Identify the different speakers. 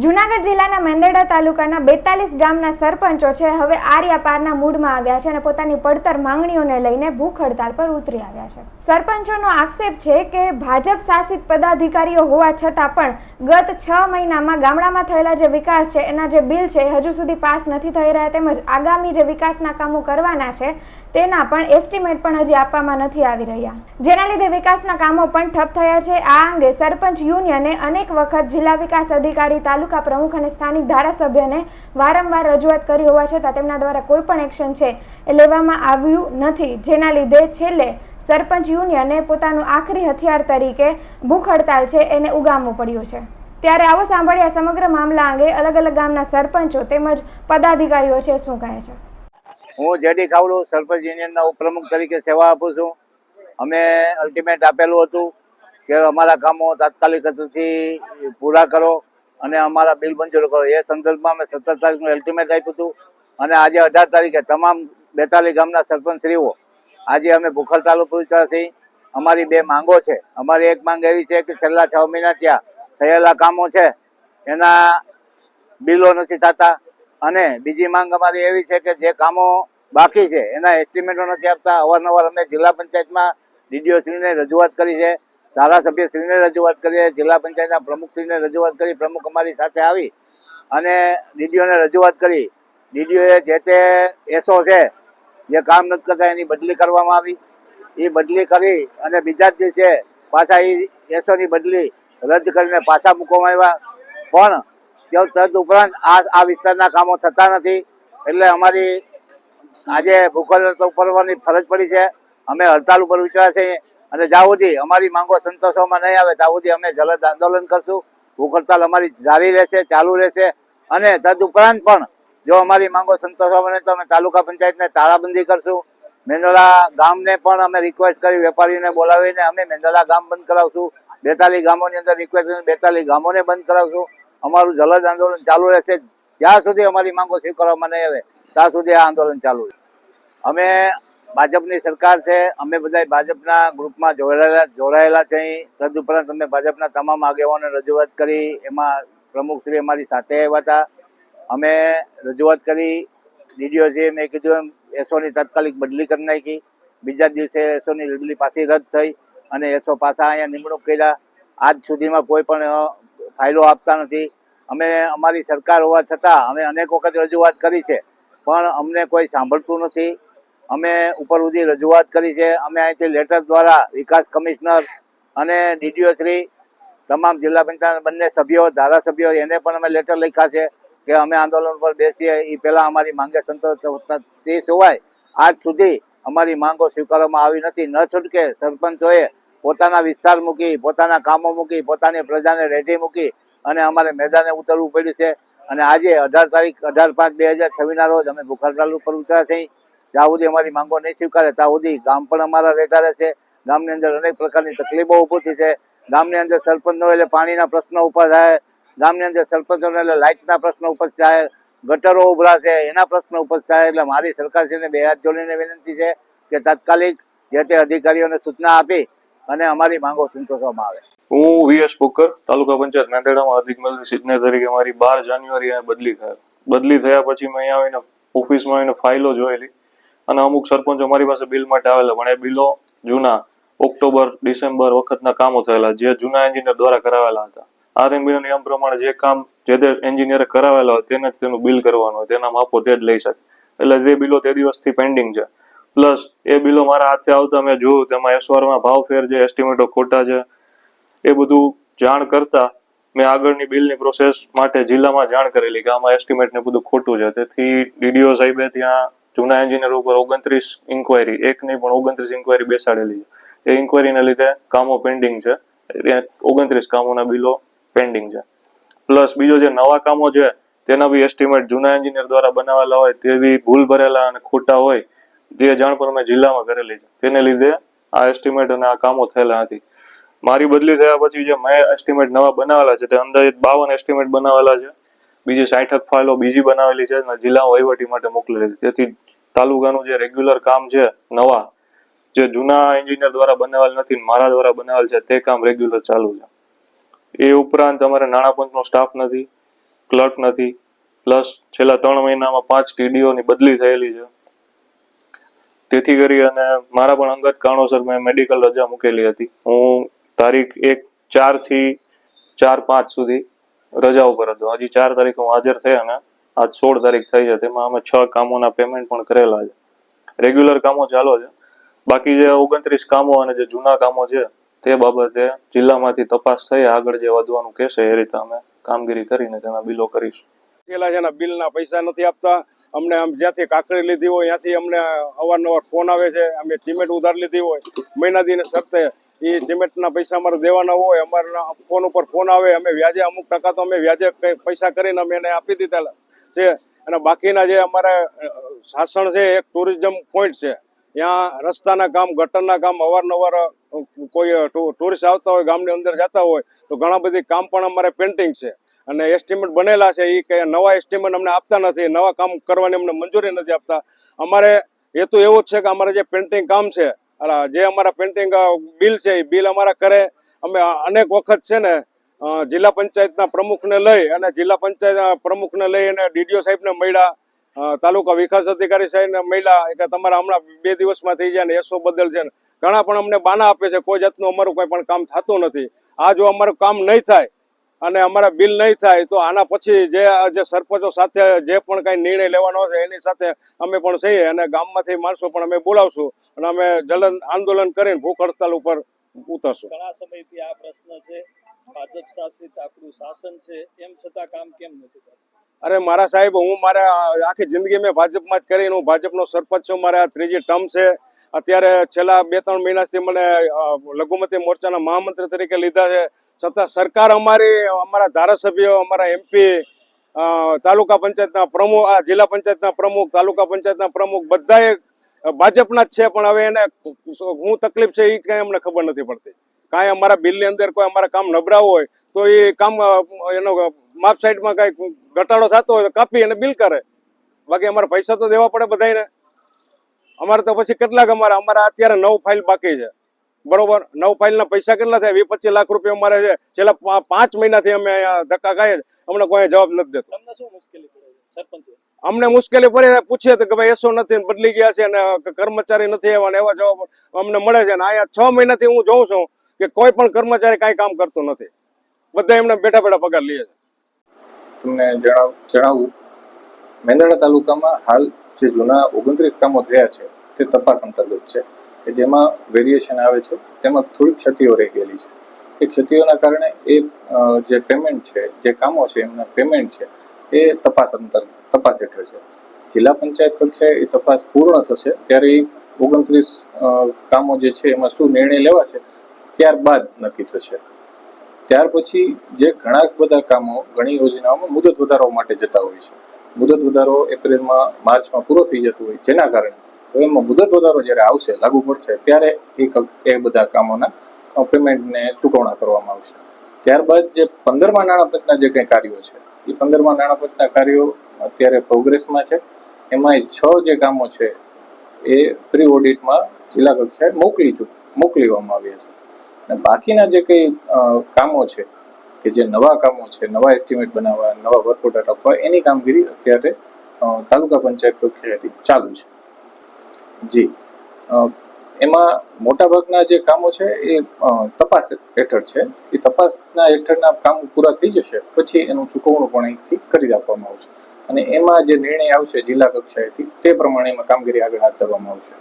Speaker 1: જૂનાગઢ જિલ્લાના મેંદરડા તાલુકાના 42 ગામના સરપંચો છે હવે આર્યાપારના મૂડમાં આવ્યા છે અને પોતાની પડતર માંગણીઓને લઈને ભૂખ હડતાલ પર ઉતરી આવ્યા છે। સરપંચોનો આક્ષેપ છે કે ભાજપ શાસિત પદાધિકારીઓ હોવા છતાં પણ ગત 6 મહિનામાં ગામડામાં થયેલા જે વિકાસ છે એના જે બિલ છે હજુ સુધી પાસ નથી થઈ રહ્યા, તેમજ આગામી જે વિકાસના કામો કરવાના છે તેના પણ એસ્ટિમેટ પણ હજી આપવામાં નથી આવી રહ્યા, જેના લીધે વિકાસના કામો પણ ઠપ થયા છે। આ અંગે સરપંચ યુનિયને અનેક વખત જિલ્લા વિકાસ અધિકારી, તાલુકા પ્રમુખ અને સ્થાનિક ધારાસભ્યને વારંવાર રજૂઆત કરી હોવા છતાં તેમના દ્વારા કોઈ પણ એક્શન છે એ લેવામાં આવ્યું નથી, જેના લીધે છેલ્લે સરપંચ યુનિયને પોતાનું આખરી હથિયાર તરીકે ભૂખ હડતાલ છે એને ઉગામવું પડ્યું છે। ત્યારે આવો સાંભળ્યા સમગ્ર મામલા અંગે અલગ અલગ ગામના સરપંચો તેમજ પદાધિકારીઓ છે શું કહે છે।
Speaker 2: હું જેડી ખાવડુ સરપંચ યુનિયનના ઉપપ્રમુખ તરીકે સેવા આપું છું। અમે અલ્ટિમેટ આપેલું હતું કે અમારા કામો તાત્કાલિક ગતિથી પૂરા કરો અને અમારા બિલ મંજૂર કરો। એ સંદર્ભમાં અમે 17 તારીખનું અલ્ટિમેટ આપ્યું હતું અને આજે 18 તારીખે તમામ 42 ગામના સરપંચશ્રીઓ આજે અમે ભૂખ હડતાલ ઉપર ઉતર્યા છીએ। અમારી બે માંગો છે। અમારી એક માંગ એવી છે કે છેલ્લા 6 મહિના ત્યાં થયેલા કામો છે એના બિલો નથી થતા અને બીજી માંગ અમારી એવી છે કે જે કામો બાકી છે એના એસ્ટિમેટો નથી આપતા। અવારનવાર અમે જિલ્લા પંચાયતમાં ડીડીઓ શ્રીને રજૂઆત કરી છે, ધારાસભ્ય શ્રીને રજૂઆત કરી છે, જિલ્લા પંચાયતના પ્રમુખ શ્રીને રજૂઆત કરી, પ્રમુખ અમારી સાથે આવી અને ડીડીઓને રજૂઆત કરી। ડીડીઓએ જે તે એસો છે જે કામ નથી કરતા એની બદલી કરવામાં આવી। એ બદલી કરી અને બીજા જ દિવસે પાછા એ એસોની બદલી રદ કરીને પાછા મૂકવામાં આવ્યા, પણ તદ ઉપરાંત આ વિસ્તારના કામો થતા નથી। એટલે અમારી આજે ભૂખ હડતાલ ઉપરવાની ફરજ પડી છે। અમે હડતાલ ઉપર ઉતર્યા છીએ અને જ્યાં સુધી અમારી માંગો સંતોષવામાં નહીં આવે ત્યાં સુધી અમે જલદ આંદોલન કરશું। ભૂખ હડતાલ અમારી જારી રહેશે, ચાલુ રહેશે અને તદ ઉપરાંત પણ જો અમારી માંગો સંતોષવામાં નહીં તો અમે તાલુકા પંચાયતને તાળાબંધી કરશું। મેંદરડા ગામને પણ અમે રિક્વેસ્ટ કરી, વેપારીઓને બોલાવીને અમે મેંદરડા ગામ બંધ કરાવશું। 42 ગામોની અંદર રિક્વેસ્ટ કરીને 42 ગામોને બંધ કરાવશું। અમારું જલદ આંદોલન ચાલુ રહેશે જ્યાં સુધી અમારી માંગો સ્વીકારવામાં નહીં આવે ત્યાં સુધી આ આંદોલન ચાલુ છે। અમે ભાજપની સરકાર છે, અમે બધા ભાજપના ગ્રુપમાં જોડાયેલા છે। તદુપરાંત અમે ભાજપના તમામ આગેવાનોને રજૂઆત કરી, એમાં પ્રમુખશ્રી અમારી સાથે આવ્યા હતા। અમે રજૂઆત કરી, ડીડીઓ છે મેં કીધું એમ એસોની તાત્કાલિક બદલી કરી નાખી। બીજા દિવસે એસોની બદલી પાછી રદ થઈ અને એસો પાછા અહીંયા નિમણૂક કર્યા। આજ સુધીમાં કોઈ પણ ફાઇલો આપતા નથી। અમે અમારી સરકાર હોવા છતાં અમે અનેક વખત રજૂઆત કરી છે પણ અમને કોઈ સાંભળતું નથી। અમે ઉપર સુધી રજૂઆત કરી છે। અમે અહીંથી લેટર દ્વારા વિકાસ કમિશનર અને ડીડીઓ શ્રી, તમામ જિલ્લા પંચાયત બંને સભ્યો, ધારાસભ્યો એને પણ અમે લેટર લખ્યા છે કે અમે આંદોલન પર બેસીએ એ પહેલાં અમારી માંગે સંતોષ તે સિવાય આજ સુધી અમારી માંગો સ્વીકારવામાં આવી નથી। ન છૂટકે સરપંચોએ પોતાના વિસ્તાર મૂકી, પોતાના કામો મૂકી, પોતાની પ્રજાને રેડી મૂકી અને અમારે મેદાને ઉતરવું પડ્યું છે। અને આજે 18 તારીખ 18/5/2026 રોજ અમે ભૂખ હડતાલ ઉપર ઉતર્યા છીએ। જ્યાં સુધી અમારી માંગો નહીં સ્વીકારે ત્યાં સુધી ગામ પણ અમારા રેડા રહેશે। ગામની અંદર અનેક પ્રકારની તકલીફો ઊભી થઈ છે। ગામની અંદર સરપંચો એટલે પાણીના પ્રશ્નો ઊભા થાય, ગામની અંદર સરપંચો એટલે લાઇટના પ્રશ્નો ઉપજ થાય, ગટરો ઉભરાશે એના પ્રશ્નો ઉપજ થાય। એટલે મારી સરકારશ્રીને બે હાથ જોડીને વિનંતી છે કે તાત્કાલિક જે તે અધિકારીઓને સૂચના આપી અને અમારી માંગો સંતોષવામાં આવે।
Speaker 3: હું વીએસ પોકર, તાલુકા પંચાયત મેંદરડામાં અધિક મદદનીશ ઇજનેર તરીકે મારી 12 જાન્યુઆરી બદલી થયા પછી મેં અહીંયા આવીને ઓફિસમાં આવીને ફાઇલો જોયેલી અને અમુક સરપંચો અમારી પાસે બિલ માટે આવેલા, પણ એ બિલો જૂના ઓક્ટોબર ડિસેમ્બર વખતના કામો થયેલા જે જૂના એન્જિનિયર દ્વારા કરાવેલા હતા। આરએમબીના નિયમ પ્રમાણે જે કામ જે તે એન્જિનિયરે કરાવેલા હોય તેને જ તેનું બિલ કરવાનું હોય, તેના માપો તે જ લઈ શકે। એટલે જે બિલો તે દિવસથી પેન્ડિંગ છે। પ્લસ એ બિલો મારા હાથે આવતા મેં જોયું તેમાં એસવારમાં ભાવ ફેર છે, એસ્ટિમેટો ખોટા છે, એ બધું જાણ કરતા મેં આગળની બિલની પ્રોસેસ માટે જિલ્લામાં જાણ કરેલી કે આમાં એસ્ટિમેટ ને બધું ખોટું છે। તેથી ડીડીઓ સાહેબે ત્યાં જૂના એન્જિનિયર ઉપર 29 ઇન્કવાયરી, એક નહીં પણ 29 ઇન્કવાયરી બેસાડેલી છે। એ ઇન્કવાયરીને લીધે કામો પેન્ડિંગ છે, 29 કામોના બિલો પેન્ડિંગ છે। પ્લસ બીજો જે નવા કામો છે તેના બી એસ્ટિમેટ જૂના એન્જિનિયર દ્વારા બનાવેલા હોય તેવી ભૂલ ભરેલા અને ખોટા હોય તે જાણ પણ મેં જિલ્લામાં કરેલી છે। તેને લીધે આ એસ્ટિમેટ અને આ કામો થયેલા નથી। મારી બદલી થયા પછી જે મેં એસ્ટિમેટ નવા બનાવેલા છે તે અંદાજિત 52 એસ્ટિમેટ બનાવેલા છે, બીજી 60 ફાઇલો બીજી બનાવેલી છે અને જિલ્લા વહીવટી માટે મોકલેલી છે। તેથી તાલુકાનું જે રેગ્યુલર કામ છે નવા જે જૂના એન્જિનિયર દ્વારા બનાવેલ નથી, મારા દ્વારા બનાવેલ છે તે કામ રેગ્યુલર ચાલુ છે। એ ઉપરાંત અમારે નાણાં પંચનો સ્ટાફ નથી, ક્લર્ક નથી, પ્લસ છેલ્લા 3 મહિનામાં 5 TDO ની બદલી થયેલી છે. તેથી કરી અને મારા પણ અંગત કારણોસર મેં મેડિકલ રજા મૂકેલી હતી. હું તારીખ 1/4 થી 4/5 સુધી રજા ઉપર હતો. હજી 4 તારીખે હું હાજર થઈ અને આજ 16 તારીખ થઈ છે. તેમાં અમે 6 કામોના પેમેન્ટ પણ કરેલા છે. રેગ્યુલર કામો ચાલો છે. બાકી જે 29 કામો અને જે જૂના કામો છે તે બાબતે જિલ્લામાંથી તપાસ થઈ આગળ જે વધવાનું કહેશે એ રીતે અમે કામગીરી કરીને તેના બિલો કરીશું.
Speaker 4: પેલા છે બિલના પૈસા નથી આપતા. અમને આમ જ્યાંથી કાકડી લીધી હોય ત્યાંથી અમને અવારનવાર ફોન આવે છે. અમે સિમેન્ટ ઉધાર લીધી હોય મહિનાદીને શરતે એ સિમેન્ટના પૈસા અમારે દેવાના હોય. અમારા ફોન ઉપર ફોન આવે. અમે વ્યાજે અમુક ટકા તો અમે વ્યાજે પૈસા કરીને અમે એને આપી દીધેલા છે. અને બાકીના જે અમારા શાસન છે એક ટુરિઝમ પોઈન્ટ છે. ત્યાં રસ્તાના કામ, ગટરના કામ અવારનવાર કોઈ ટુરિસ્ટ આવતા હોય, ગામની અંદર જતા હોય તો ઘણા બધી કામ પણ અમારે પેન્ટિંગ છે. અને એસ્ટિમેટ બનેલા છે એ કે નવા એસ્ટિમેટ અમને આપતા નથી, નવા કામ કરવાની અમને મંજૂરી નથી આપતા. અમારે હેતુ એવો જ છે કે અમારે જે પેન્ટિંગ કામ છે, જે અમારા પેન્ટિંગ બિલ છે એ બિલ અમારા કરે. અમે અનેક વખત છે ને જિલ્લા પંચાયતના પ્રમુખને લઈ અને જિલ્લા પંચાયત પ્રમુખને લઈ અને DDO સાહેબને મળ્યા, તાલુકા વિકાસ અધિકારી સાહેબને મળ્યા કે તમારા હમણાં 2 દિવસમાં થઈ જાય ને એસો બદલ છે ને ઘણા પણ અમને બાના આપે છે. કોઈ જાતનું અમારું કોઈ પણ કામ થતું નથી. આ જો અમારું કામ નહીં થાય અને અમારા બિલ નહીં થાય તો આના પછી જે સરપંચો સાથે જે પણ કઈ નિર્ણય લેવાનો છે એની સાથે અમે પણ છીએ અને ગામમાંથી માણસો પણ અમે બોલાવશું અને અમે જલન આંદોલન કરીને ભૂખ હડતાલ ઉપર ઉતરશું.
Speaker 5: ઘણા સમયથી આ પ્રશ્ન છે, ભાજપ શાસિત આપણું શાસન છે, એમ છતાં કામ કેમ નથી થતું?
Speaker 4: અરે મારા સાહેબ, હું મારા આખી જિંદગી મેં ભાજપમાં જ કરીને હું ભાજપનો સરપંચ છું. મારે આ 3જી ટર્મ છે. અત્યારે છેલ્લા 2-3 મહિનાથી મને લઘુમતી મોરચાના મહામંત્રી તરીકે લીધા છે. છતાં સરકાર અમારા ધારાસભ્યો, અમારા MP, તાલુકા પંચાયતના પ્રમુખ, જિલ્લા પંચાયતના પ્રમુખ, તાલુકા પંચાયતના પ્રમુખ બધાએ ભાજપના જ છે. પણ હવે એને શું તકલીફ છે એ કાંઈ અમને ખબર નથી પડતી. કાંઈ અમારા બિલની અંદર કોઈ અમારા કામ નબળા હોય તો એ કામ એનો માપ સાઈડમાં કાંઈ ઘટાડો થતો હોય તો કાપી અને બિલ કરે. બાકી અમારે પૈસા તો દેવા પડે બધાને. અમારે તો પછી કેટલાક અમારા અત્યારે 9 ફાઇલ બાકી છે. બરોબર, 9 ફાઇલના પૈસા કેટલા થાય? 20-25 લાખ રૂપિયા અમારે છે. છેલ્લા 5 મહિનાથી અમે ધક્કા ખાઈએ. અમને કોઈ જવાબ નથી દેતો.
Speaker 5: તમને શું મુશ્કેલી પડે છે સરપંચ?
Speaker 4: અમને મુશ્કેલી પડે પૂછીએ તો કે ભાઈ એસો નથી, બદલી ગયા છે અને કર્મચારી નથી આવ્યા ને એવા જવાબ અમને મળે છે. અને અહીંયા 6 મહિનાથી હું જોઉં છું કે કોઈ પણ કર્મચારી કાંઈ કામ કરતો નથી. બધા એમને બેઠા બેઠા પગાર લે છે.
Speaker 6: તમને જણાવું, મેંદરડા તાલુકામાં હાલ જે જૂના 29 કામો થયા છે તે તપાસ અંતર્ગત છે કે જેમાં વેરિએશન આવે છે. તેમાં થોડીક ક્ષતિઓ રહી ગયેલી છે. એ ક્ષતિઓના કારણે એ જે પેમેન્ટ છે, જે કામો છે એમના પેમેન્ટ છે એ તપાસ હેઠળ છે. જિલ્લા પંચાયત કક્ષાએ એ તપાસ પૂર્ણ થશે ત્યારે 29 કામો જે છે એમાં શું નિર્ણય લેવાશે ત્યારબાદ નક્કી થશે. ત્યાર પછી જે ઘણા બધા કામો, ઘણી યોજનાઓમાં મુદત વધારવા માટે જતા હોય છે. મુદત વધારો એપ્રિલમાં, માર્ચમાં પૂરો થઈ જતો હોય, જેના કારણે એમાં મુદત વધારો જ્યારે આવશે, લાગુ પડશે ત્યારે એ બધા કામોના પેમેન્ટને ચૂકવણા કરવામાં આવશે. ત્યારબાદ જે 15મા નાણાપંચના જે કંઈ કાર્યો છે એ 15મા નાણાપંચના કાર્યો અત્યારે પ્રોગ્રેસમાં છે. એમાં 6 જે કામો છે એ પ્રી ઓડિટમાં જિલ્લા કક્ષાએ મોકલવામાં આવ્યા છે. અને બાકીના જે કંઈ કામો છે કે જે નવા કામો છે, નવા એસ્ટિમેટ બનાવવા, નવા વર્ક ઓર્ડર આપવા, એની કામગીરી અત્યારે તાલુકા પંચાયત કક્ષાએથી ચાલુ છે. જી, એમાં મોટાભાગના જે કામો છે એ તપાસ હેઠળ છે. એ તપાસના હેઠળના કામ પૂરા થઈ જશે પછી એનું ચૂકવણું પણ અહીંથી કરી આપવામાં આવશે અને એમાં જે નિર્ણય આવશે જિલ્લા કક્ષાએથી તે પ્રમાણે એમાં કામગીરી આગળ હાથ ધરવામાં આવશે.